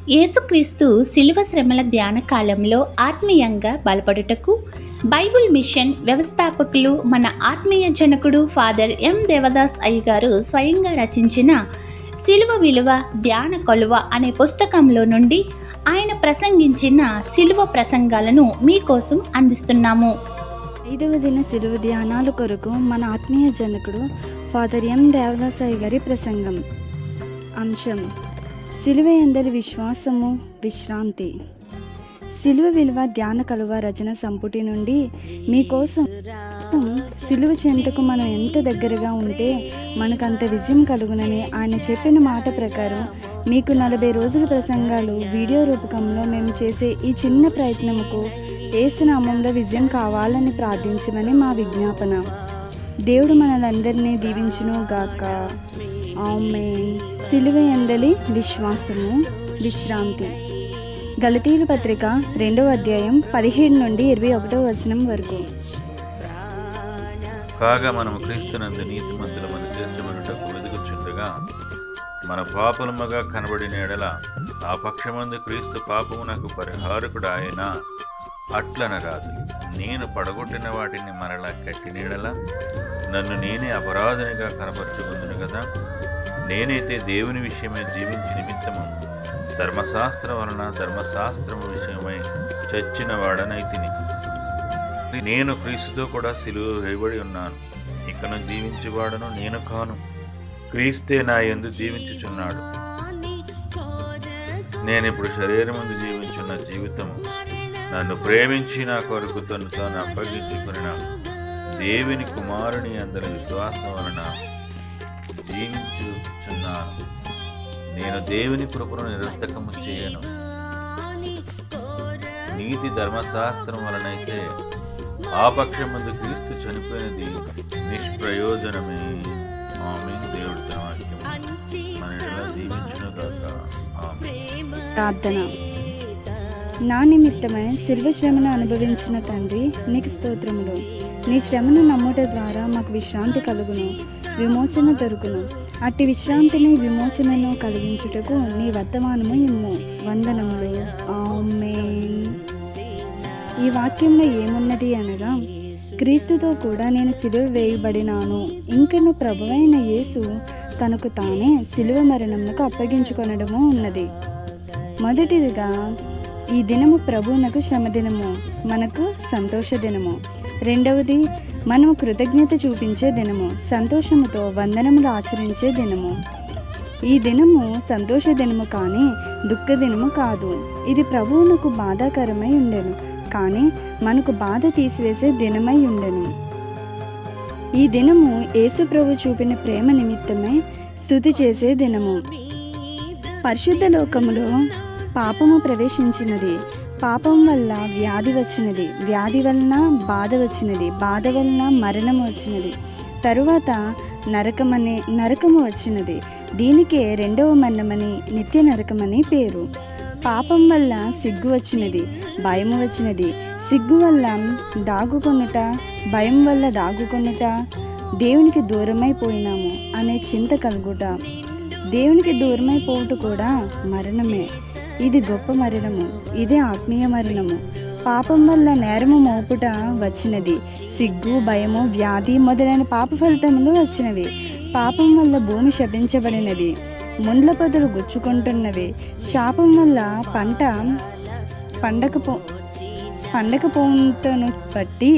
యేసుక్రీస్తు శిలువ శ్రమల ధ్యాన కాలంలో ఆత్మీయంగా బలపడుటకు బైబిల్ మిషన్ వ్యవస్థాపకులు మన ఆత్మీయ జనకుడు ఫాదర్ ఎం దేవదాస్ అయ్య గారు స్వయంగా రచించిన శిలువ విలువ ధ్యాన కొలువ అనే పుస్తకంలో నుండి ఆయన ప్రసంగించిన శిలువ ప్రసంగాలను మీకోసం అందిస్తున్నాము. 5వ దిన శిలువ ధ్యానాల కొరకు మన ఆత్మీయ జనకుడు ఫాదర్ ఎం దేవదాస్ అయ్య గారి ప్రసంగం. అంశం: శిలువ యందలి విశ్వాసము విశ్రాంతి. శిలువ విలువ ధ్యాన కలువ రచన సంపుటి నుండి మీకోసం శిలువ చెంతకు మనం ఎంత దగ్గరగా ఉంటే మనకంత విజయం కలుగునని ఆయన చెప్పిన మాట ప్రకారం మీకు 40 రోజుల ప్రసంగాలు వీడియో రూపకంలో మేము చేసే ఈ చిన్న ప్రయత్నముకు యేసు నామంలో విజయం కావాలని ప్రార్థించమని మా విజ్ఞాపన. దేవుడు మనలందరినీ దీవించును గాక. ఆమేన్. శిలువ యందలి విశ్వాసము విశ్రాంతి. గలతీయుల పత్రిక 2వ అధ్యాయం 17 నుండి 21వ వచనం వరకు. కాగా మనము క్రీస్తునందు నీతిమంతులమని తీర్చబడుటకు వెదుకుచుండగా మన పాపములుగా కనబడిన ఎడల ఆ పక్షమందు క్రీస్తు పాపమునకు పరిహారకుడు ఆయన. అట్లనరాదు, నేను పడగొట్టిన వాటిని మరలా కట్టిన ఎడల నన్ను నేనే అపరాధనిగా కనపరుచుకుందును కదా. నేనైతే దేవుని విషయమై జీవించి నిమిత్తము ధర్మశాస్త్రం వలన ధర్మశాస్త్రము విషయమై చచ్చిన వాడనైతిని. నేను క్రీస్తుతో కూడా సిలువ వేయబడి ఉన్నాను. ఇకను జీవించేవాడను నేను కాను, క్రీస్తే నా యందు జీవించుచున్నాడు. నేనిప్పుడు శరీరం ముందు జీవించున్న జీవితము నన్ను ప్రేమించి నా కొరకు తను తాను అప్పగించుకుని దేవుని కుమారుని అందరి విశ్వాసం వలన జీవించుచున్నాను. నేను దేవుని కృపను నిరర్థకము చేయను. నీతి ధర్మశాస్త్రం వలనైతే ఆ పక్షం ముందు క్రీస్తు చనిపోయినది నిష్ప్రయోజనమే. ఆమేన్. దేవుడి తన వాక్యం మన ఎడల దీవించును గాక. ఆమేన్. ప్రార్థన. నా నిమిత్తమై శిలువ శ్రమను అనుభవించిన తండ్రి, నీకు స్తోత్రములు. నీ శ్రమను నమ్ముట ద్వారా మాకు విశ్రాంతి కలుగును, విమోచన దొరుకును. అట్టి విశ్రాంతిని విమోచనను కలిగించుటకు నీ వర్తమానము ఇమ్ము. వందనములు. ఆమేన్. ఈ వాక్యంలో ఏమున్నది అనగా, క్రీస్తుతో కూడా నేను సిలువ వేయబడినాను. ఇంకను ప్రభువైన యేసు తనకు తానే సిలువ మరణమునకు అప్పగించుకొనడము ఉన్నది. మొదటిదిగా ఈ దినము ప్రభువునకు శ్రమ దినము, మనకు సంతోష దినము. రెండవది మనము కృతజ్ఞత చూపించే దినము, సంతోషముతో వందనములు ఆచరించే దినము. ఈ దినము సంతోష దినము కానీ దుఃఖ దినము కాదు. ఇది ప్రభువునకు బాధాకరమై ఉండెను, కానీ మనకు బాధ తీసివేసే దినమై ఉండెను. ఈ దినము యేసు ప్రభు చూపిన ప్రేమ నిమిత్తమై స్తుతి చేసే దినము. పరిశుద్ధ లోకములో పాపము ప్రవేశించినది, పాపం వల్ల వ్యాధి వచ్చినది, వ్యాధి వలన బాధ వచ్చినది, బాధ వలన మరణము వచ్చినది, తరువాత నరకము వచ్చినది. దీనికే రెండవ మరణమని నిత్య నరకమని పేరు. పాపం వల్ల సిగ్గు వచ్చినది, భయము వచ్చినది. సిగ్గు వల్ల దాగుకొనుట, భయం వల్ల దాగుకొనుట, దేవునికి దూరమైపోయినాము అనే చింత కలుగుట. దేవునికి దూరమైపోవుట కూడా మరణమే. ఇది గొప్ప మరణము, ఇదే ఆత్మీయ మరణము. పాపం వల్ల నేరము మోపుట వచ్చినది, సిగ్గు, భయము, వ్యాధి మొదలైన పాప ఫలితములు వచ్చినవి. పాపం వల్ల భూమి శపించబడినది, ముండ్ల పొదలు గుచ్చుకుంటున్నవి. శాపం వల్ల పండకపోతను బట్టి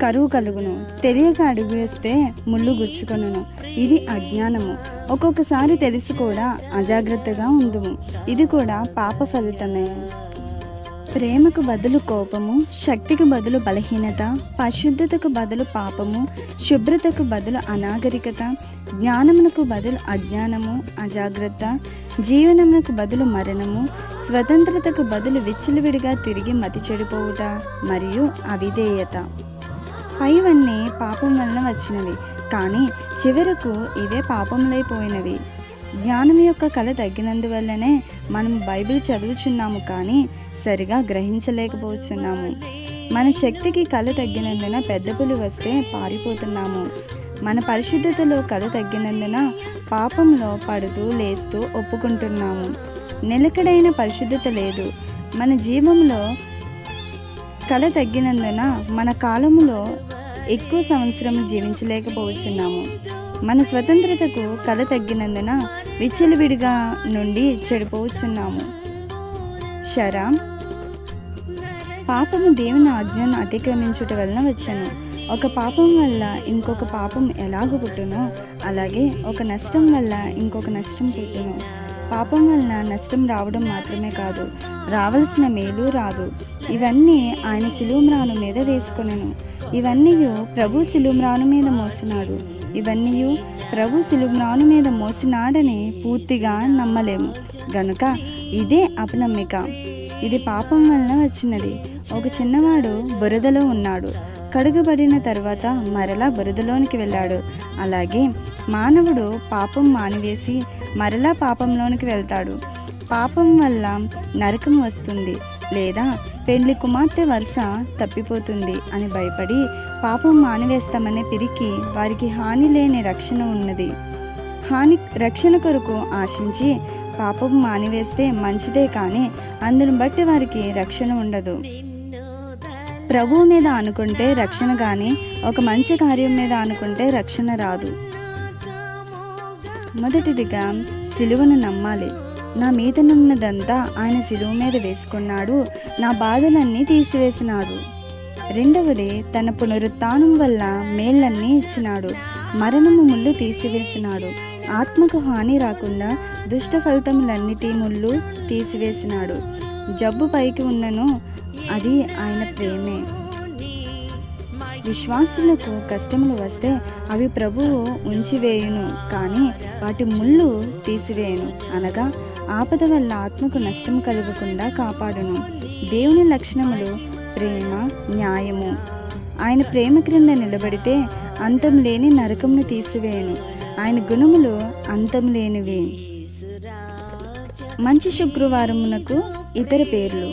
కరువు కలుగును. తెలియక అడుగు వేస్తే ముళ్ళు గుచ్చుకొనును. ఇది అజ్ఞానము. ఒక్కొక్కసారి తెలిసి కూడా అజాగ్రత్తగా ఉందుము. ఇది కూడా పాప ఫలితమే. ప్రేమకు బదులు కోపము, శక్తికి బదులు బలహీనత, పరిశుద్ధతకు బదులు పాపము, శుభ్రతకు బదులు అనాగరికత, జ్ఞానమునకు బదులు అజ్ఞానము, అజాగ్రత్త, జీవనమునకు బదులు మరణము, స్వతంత్రతకు బదులు విచ్చలవిడిగా తిరిగి మతి చెడిపోవుట మరియు అవిధేయత. పైవన్నీ పాపం వలన వచ్చినవి, కానీ చివరకు ఇవే పాపములైపోయినవి. జ్ఞానం యొక్క కళ తగ్గినందువల్లనే మనం బైబిల్ చదువుచున్నాము, కానీ సరిగా గ్రహించలేకపోతున్నాము. మన శక్తికి కళ తగ్గినందున పెద్ద పులి వస్తే పారిపోతున్నాము. మన పరిశుద్ధతలో కళ తగ్గినందున పాపంలో పడుతూ లేస్తూ ఒప్పుకుంటున్నాము. నిలకడైన పరిశుద్ధత లేదు. మన జీవంలో కళ తగ్గినందున మన కాలములో ఎక్కువ సంవత్సరం జీవించలేకపోతున్నాము. మన స్వతంత్రతకు కళ తగ్గినందున విచ్చలవిడిగా నుండి చెడిపోతున్నాము. శరా పాపము దేవుని ఆజ్ఞను అతిక్రమించుట వలన వచ్చెను. ఒక పాపం వల్ల ఇంకొక పాపం ఎలాగో పుట్టునో అలాగే ఒక నష్టం వల్ల ఇంకొక నష్టం పుట్టును. పాపం వలన నష్టం రావడం మాత్రమే కాదు, రావలసిన మేలు రాదు. ఇవన్నీ ఆయన శిలువమ్రాను మీద వేసుకొనెను. ఇవన్నీ ప్రభు శిలువమ్రాను మీద మోసినాడు. ఇవన్నీ ప్రభు శిలువమ్రాను మీద మోసినాడని పూర్తిగా నమ్మలేము గనుక ఇదే అపనమ్మిక. ఇది పాపం వలన వచ్చినది. ఒక చిన్నవాడు బురదలో ఉన్నాడు, కడుగబడిన తర్వాత మరలా బురదలోనికి వెళ్ళాడు. అలాగే మానవుడు పాపం మానివేసి మరలా పాపంలోనికి వెళ్తాడు. పాపం వల్ల నరకం వస్తుంది లేదా పెండ్లి కుమార్తె వరుస తప్పిపోతుంది అని భయపడి పాపం మానివేస్తామనే పిరికి వారికి హాని లేని రక్షణ ఉన్నది. రక్షణ కొరకు ఆశించి పాపం మానివేస్తే మంచిదే, కానీ అందును బట్టి వారికి రక్షణ ఉండదు. ప్రభువు మీద అనుకుంటే రక్షణ, కానీ ఒక మంచి కార్యం మీద అనుకుంటే రక్షణ రాదు. మొదటిదిగా సిలువను నమ్మాలి. నా మీదనున్నదంతా ఆయన సిలువ మీద వేసుకున్నాడు, నా బాధలన్నీ తీసివేసినాడు. రెండవది, తన పునరుత్థానం వల్ల మేళ్ళన్నీ ఇచ్చినాడు, మరణము ముళ్ళు తీసివేసినాడు. ఆత్మకు హాని రాకుండా దుష్ట ఫలితములన్నిటి ముళ్ళు తీసివేసినాడు. జబ్బు పైకి ఉన్నను అది ఆయన ప్రేమే. విశ్వాసులకు కష్టములు వస్తే అవి ప్రభువు ఉంచివేయును, కానీ వాటి ముళ్ళు తీసివేయును. అనగా ఆపద వల్ల ఆత్మకు నష్టం కలగకుండా కాపాడును. దేవుని లక్షణములు ప్రేమ, న్యాయము. ఆయన ప్రేమ క్రింద నిలబడితే అంతం లేని నరకమును తీసివేయను. ఆయన గుణములు అంతం లేనివి. మంచి శుక్రవారమునకు ఇతర పేర్లు: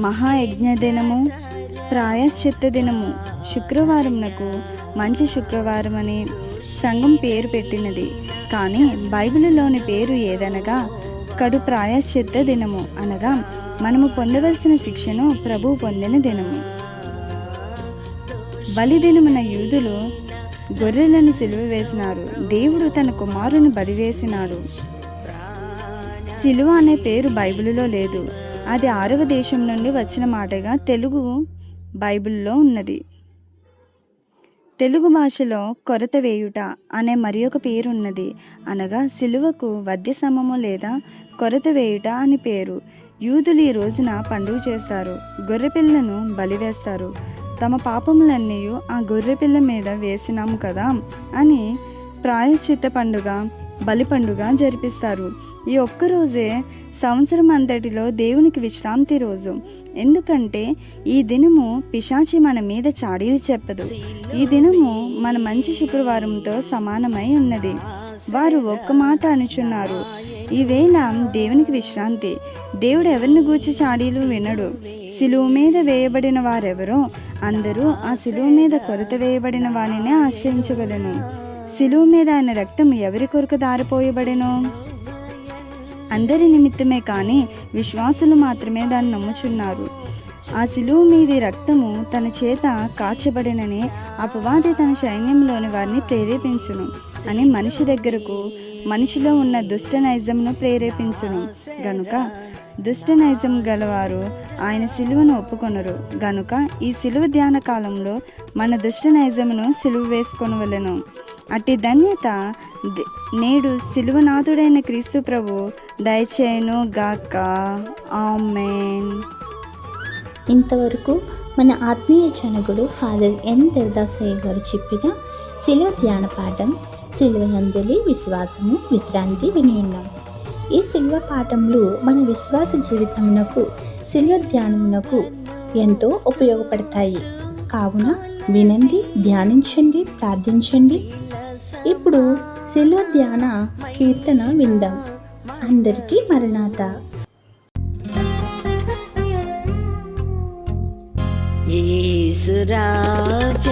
మహాయజ్ఞ దినము, ప్రాయశ్చిత్త దినము. శుక్రవారమునకు మంచి శుక్రవారం అని సంఘం పేరు పెట్టినది, కానీ బైబిలులోని పేరు ఏదనగా కడు ప్రాయశ్చిత్త దినము, అనగా మనము పొందవలసిన శిక్షను ప్రభువు పొందిన దినము. బలిదినమున యూదులు గొర్రెలను సిలువ వేసినారు. దేవుడు తన కుమారుని బలివేసినాడు. సిలువ అనే పేరు బైబిలులో లేదు. అది 6వ దేశం నుండి వచ్చిన మాటగా తెలుగు బైబిల్లో ఉన్నది. తెలుగు భాషలో కొరత వేయుట అనే మరి ఒక పేరు ఉన్నది, అనగా సిలువకు వధ్య సమము లేదా కొరత వేయుట అని పేరు. యూదులు ఈ రోజున పండుగ చేస్తారు, గొర్రెపిల్లను బలివేస్తారు. తమ పాపములన్నీ ఆ గొర్రెపిల్ల మీద వేసినాము కదా అని ప్రాయశ్చిత్త పండుగ, బలి పండుగ జరిపిస్తారు. ఈ ఒక్కరోజే సంవత్సరం అంతటిలో దేవునికి విశ్రాంతి రోజు. ఎందుకంటే ఈ దినము పిశాచి మన మీద చాడీలు చెప్పదు. ఈ దినము మన మంచి శుక్రవారంతో సమానమై ఉన్నది. వారు ఒక్క మాట అనుచున్నారు, ఈ వేళ దేవునికి విశ్రాంతి. దేవుడు ఎవరిని గూర్చి చాడీలు వినడు. సిలువ మీద వేయబడిన వారెవరో అందరూ ఆ సిలువ మీద కొరత వేయబడిన వానినే ఆశ్రయించగలను. సిలువ మీద ఆయన రక్తం ఎవరి కొరకు దారిపోయబడెను? అందరి నిమిత్తమే, కానీ విశ్వాసులు మాత్రమే దాన్ని నమ్ముచున్నారు. ఆ సిలువ మీది రక్తము తన చేత కాచబడినని అపవాది తన సైన్యంలోని వారిని ప్రేరేపించును అని మనిషి దగ్గరకు మనిషిలో ఉన్న దుష్ట నైజంను ప్రేరేపించును. గనుక దుష్ట నైజం గలవారు ఆయన సిలువను ఒప్పుకొనరు. గనుక ఈ సిలువ ధ్యాన కాలంలో మన దుష్ట నైజమును సిలువ వేసుకొనవలెను. అట్టి ధన్యత నేడు సిలువనాథుడైన క్రీస్తు ప్రభు దయచేయును గాక. ఆమేన్. ఇంతవరకు మన ఆత్మీయ జనకుడు ఫాదర్ ఎం దేవదాసయ్య గారు చెప్పిన శిలువ ధ్యాన పాఠం శిలువనందలి విశ్వాసము విశ్రాంతి విని ఉన్నాం. ఈ శిలువ పాఠములు మన విశ్వాస జీవితమునకు శిలువ ధ్యానమునకు ఎంతో ఉపయోగపడతాయి. కావున వినండి, ధ్యానించండి, ప్రార్థించండి. ఇప్పుడు శిలువ ధ్యాన కీర్తన విందాం. అందరికీ మరణాత. యేసురాజా యేసురాజ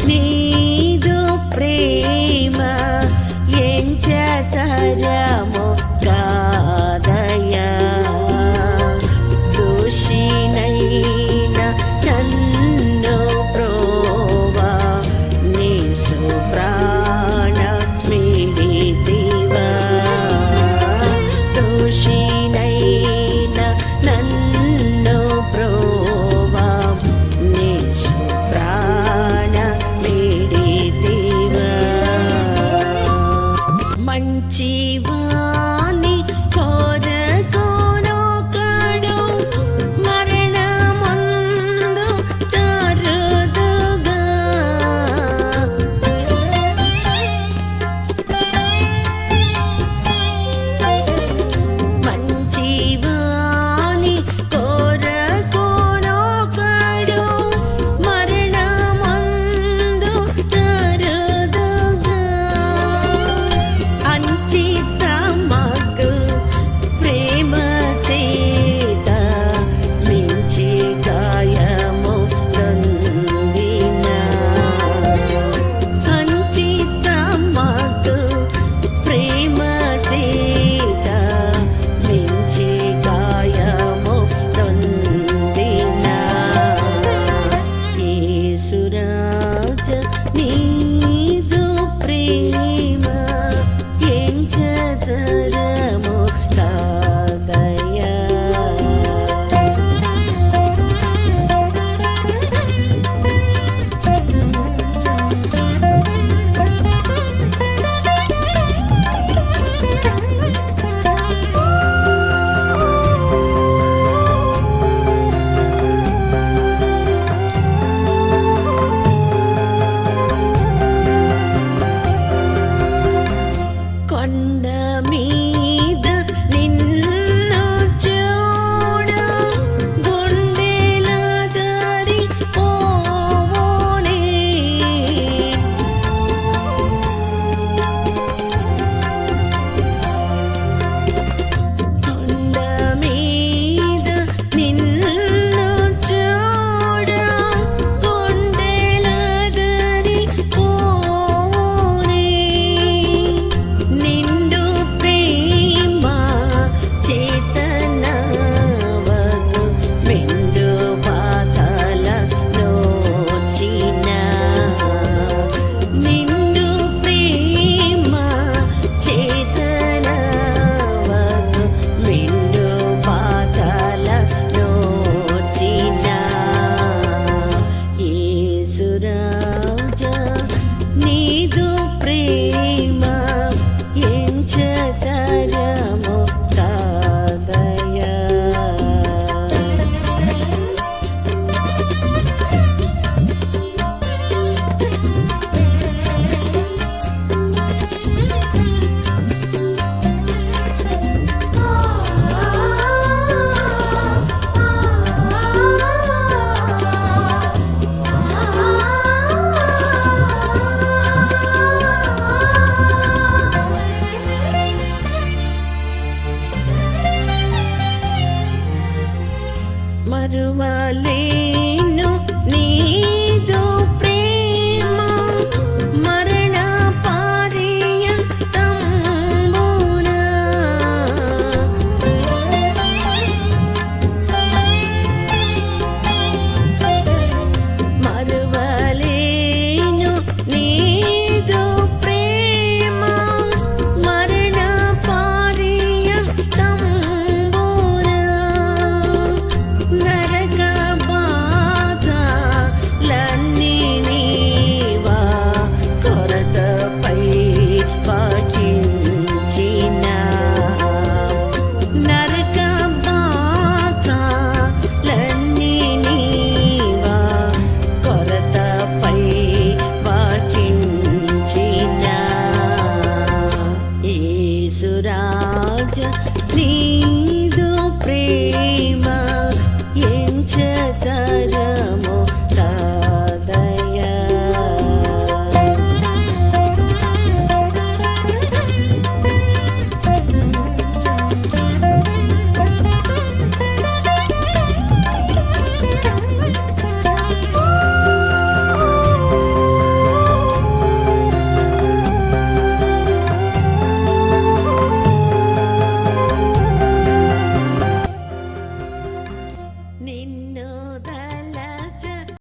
నీదు ప్రేమ ఎంచతరము కాదయా దోషినైన నన్ను ప్రోవా నీసు ప్రాణ మిడితివా దోషినైన నన్ను ప్రోవా నీసు ప్రాణ మిడితివా మంచివాని కోరకోనొకడు మరణమందు తరుదుగా మంచివాని కోరకోనొకడు మరణమందు తరుదుగా అంచితమగు ప్రేమ చేత మించి గాయము నందిన అంచితమగు ప్రేమ చేత మించి గాయము నందిన యేసురాజ నీదు ప్రేమ ఎంచతరము కాదయా కొండ మీద నిన్ను చూడ గుండెల దరి పోవోనే కొండ మీద నిన్ను చూడ గుండెల దరి పోవోనే నిండు ప్రేమ చేతనవకు మెండు బాధల నోచిన నిండు ప్రేమ చేతనవకు మెండు బాధల నోచిన యేసురాజ నీదు ప్రేమ ఎంచతరము కాదయా మరువలేను నీదు ప్రేమ మరణ పర్యంతమున మరువలేను నీదు ప్రేమ మరణ పర్యంతమున నరక బాధలన్నీ నీవా కొరతపై పాటించిన నరక బాధలన్నీ నీవా కొరతపై పాటించిన యేసురాజ నీదు ప్రేమ ఎంచతరము కాదయా దలచ